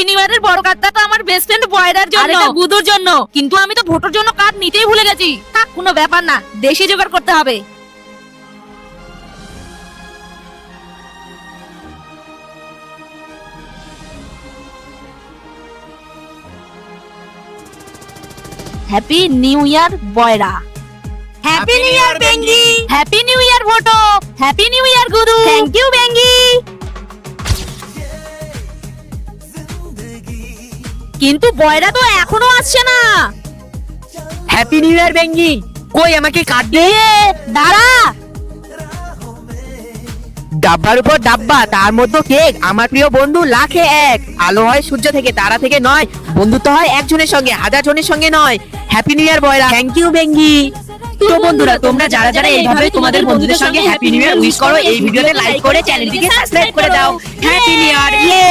Happy new ইয়ারের বড় কার্ডটা তো আমার বেস্ট ফ্রেন্ড বয়রার জন্য, গুদুর জন্য, কিন্তু আমি তো ভোটের জন্য কার্ড নিতেই ভুলে গেছি। থাক, কোনো ব্যাপার না, দেশে জোগাড় করতে হবে। হ্যাপি নিউ ইয়ার বয়রা, হ্যাপি নিউ ইয়ার বেঙ্গি, হ্যাপি নিউ ইয়ার ভোটো, হ্যাপি নিউ ইয়ার গুরু, থ্যাংক ইউ বেঙ্গি। কিন্তু বয়রা তো এখনো আসছে না। হ্যাপি নিউ ইয়ার বেঙ্গি, কই আমাকে কার্ড দে। দাঁড়া, ডাব্বার উপর ডাব্বা, তার মধ্যে কেক। আমার প্রিয় বন্ধু লাখে এক। আলো হয় সূর্য থেকে, তারা থেকে নয়। বন্ধুত্ব হয় একজনের সঙ্গে, হাজার জনের সঙ্গে নয়। Happy new year Boyra, thank you বেঙ্গি। তো বন্ধুরা, তোমরা যারা যারা এইভাবে তোমাদের বন্ধুদের সঙ্গে হ্যাপি নিউ ইয়ার উইশ করো, এই ভিডিওতে লাইক করে চ্যানেলটিকে সাবস্ক্রাইব করে দাও। হ্যাপি নিউ ইয়ার, ইয়ে।